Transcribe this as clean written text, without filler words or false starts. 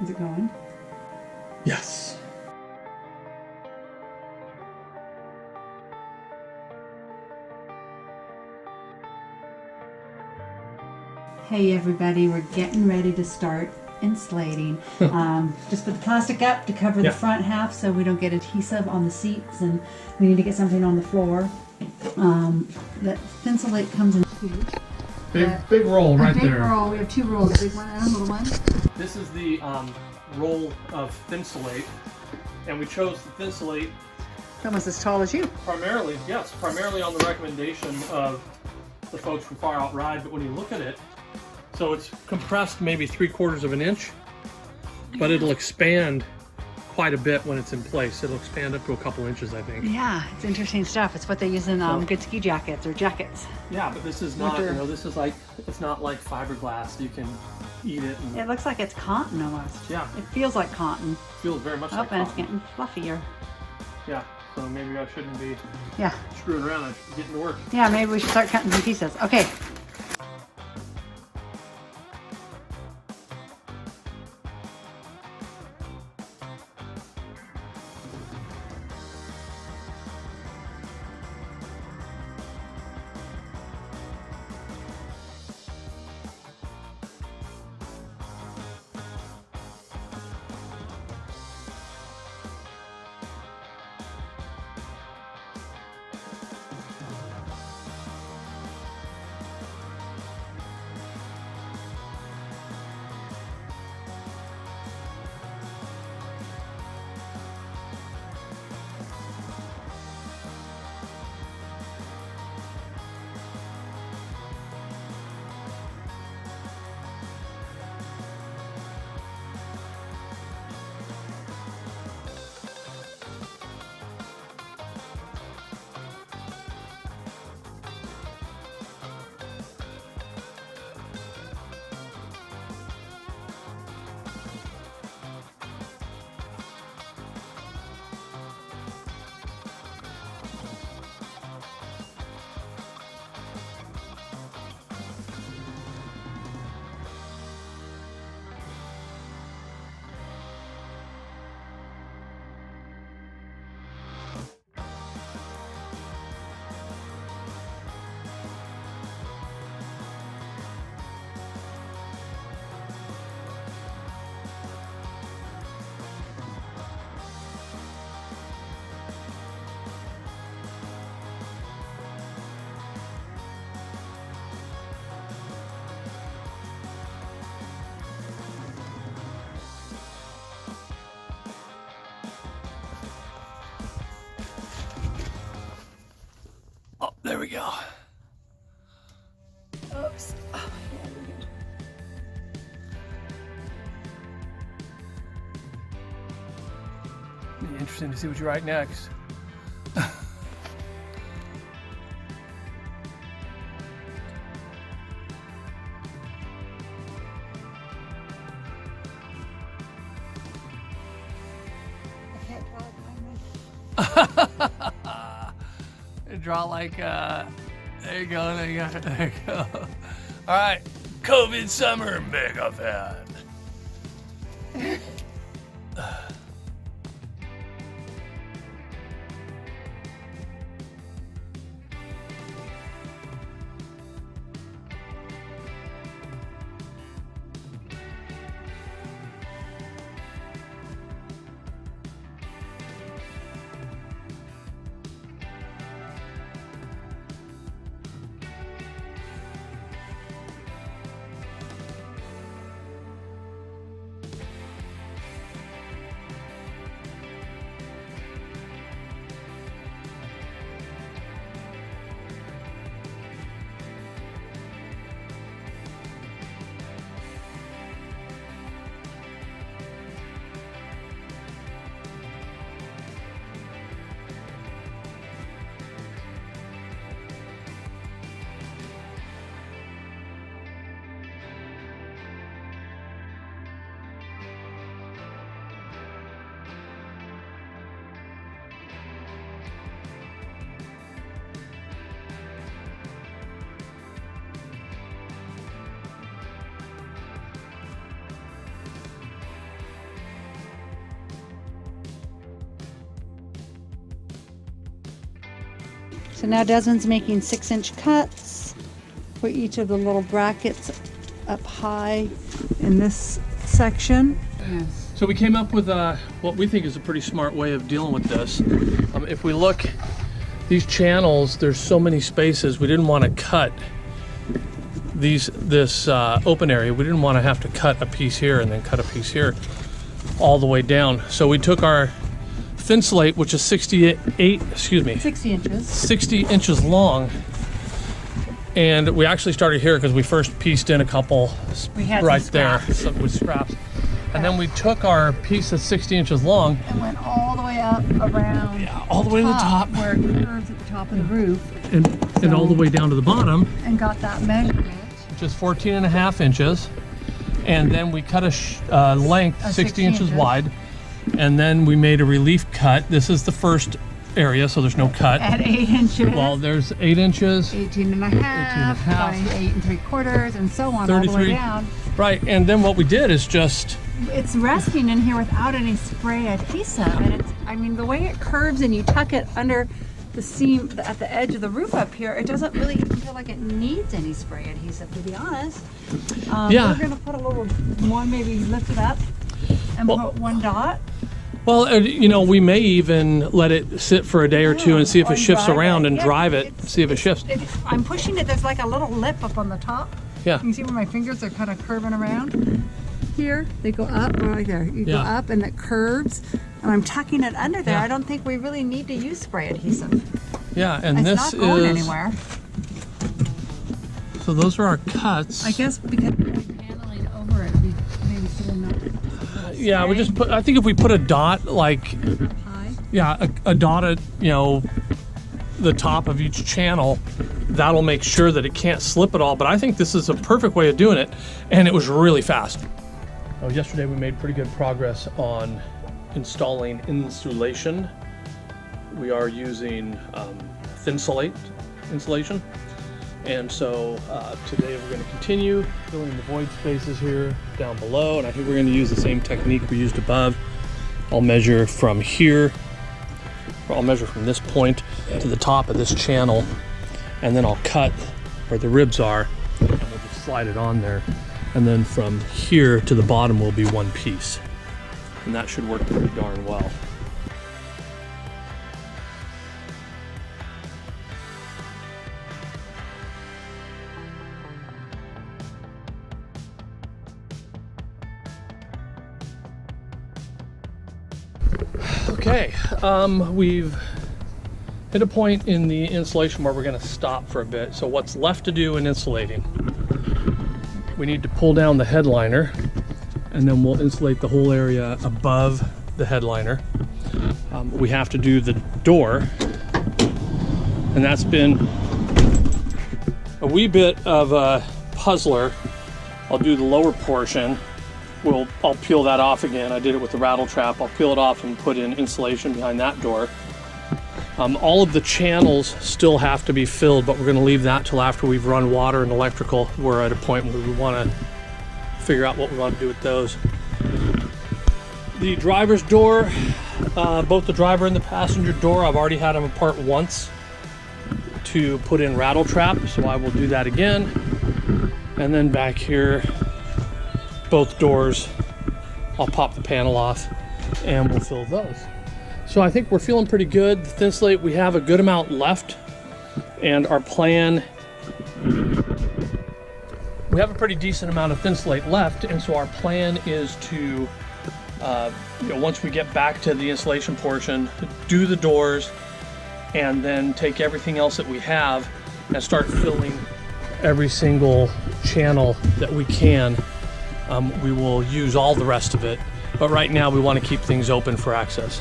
Is it going? Yes. Hey everybody, we're getting ready to start insulating. Just put the plastic up to cover the front half so we don't get adhesive on the seats, and we need to get something on the floor. That Thinsulate comes in two. Big roll right there. Big roll. We have two rolls, a big one and a little one. This is the roll of Thinsulate, and we chose the Thinsulate Almost as tall as you. primarily on the recommendation of the folks from Far Out Ride. But when you look at it, so it's compressed maybe 3/4 of an inch, but it'll expand quite a bit when it's in place. It'll expand up to a couple inches, I think. Yeah, it's interesting stuff. It's what they use in good ski jackets or jackets. Yeah, but this is not, this is like, it's not like fiberglass. You can eat it. And It looks like it's cotton almost. Yeah. It feels like cotton. feels very much like And it's cotton. getting fluffier. Yeah, so maybe I shouldn't be Yeah. screwing around. I should be getting to work. Yeah, maybe we should start cutting some pieces. Okay. Oh, there we go. Oops. Be interesting to see what you write next. Draw like, there you go, there you go, there you go. All right, COVID summer mega fan. So now Desmond's making 6-inch cuts for each of the little brackets up high in this section. Yes. So we came up with what we think is a pretty smart way of dealing with this. If we look, these channels, there's so many spaces, we didn't want to cut this open area. We didn't want to have to cut a piece here and then cut a piece here all the way down. So we took our Thinsulate, which is 60 inches long, and we actually started here because we first pieced in a couple right there with scraps. And then we took our piece that's 60 inches long and went all the way up around. Yeah, all the way to the top. Where it curves at the top of the roof. And all the way down to the bottom. And got that measurement. Which is 14.5 inches. And then we cut a length 60 inches wide. And then we made a relief cut. This is the first area, so there's no cut. At 8 inches. Well, there's 8 inches. 18.5, 28 3/4, and so on, 33. All the way down. Right, and then what we did is just... It's resting in here without any spray adhesive, and it's, I mean, the way it curves and you tuck it under the seam at the edge of the roof up here, it doesn't really even feel like it needs any spray adhesive, to be honest. Yeah. We're gonna put a little one, maybe lift it up and put one dot. Well, you know, we may even let it sit for a day or two and see if it shifts around and drive it, see if it shifts. I'm pushing it, there's like a little lip up on the top. Yeah. You can see where my fingers are kind of curving around. Here, they go up, right there. You go up and it curves, and I'm tucking it under there. I don't think we really need to use spray adhesive. Yeah, and it's this not going anywhere. So those are our cuts. I guess because we're paneling over it, we maybe should have not. Yeah, we just put, I think if we put a dot, like, high? Yeah, a dot at, you know, the top of each channel, that'll make sure that it can't slip at all. But I think this is a perfect way of doing it, and it was really fast. Oh, yesterday we made pretty good progress on installing insulation. We are using Thinsulate insulation. And so today we're going to continue filling the void spaces here down below, and I think we're going to use the same technique we used above. I'll measure from here, or I'll measure from this point to the top of this channel, and then I'll cut where the ribs are, and we'll just slide it on there. And then from here to the bottom will be one piece. And that should work pretty darn well. Okay, we've hit a point in the insulation where we're going to stop for a bit. So what's left to do in insulating? We need to pull down the headliner, and then we'll insulate the whole area above the headliner. We have to do the door, and that's been a wee bit of a puzzler. I'll do the lower portion. I'll peel that off again. I did it with the rattle trap. I'll peel it off and put in insulation behind that door. All of the channels still have to be filled, but we're going to leave that till after we've run water and electrical. We're at a point where we want to figure out what we want to do with those. The driver's door, both the driver and the passenger door, I've already had them apart once to put in rattle trap, so I will do that again. And then back here, both doors, I'll pop the panel off and we'll fill those. So I think we're feeling pretty good. The Thinsulate, we have a good amount left, and our plan, we have a pretty decent amount of Thinsulate left, and so our plan is to, once we get back to the insulation portion, do the doors, and then take everything else that we have and start filling every single channel that we can. We will use all the rest of it, but right now we want to keep things open for access.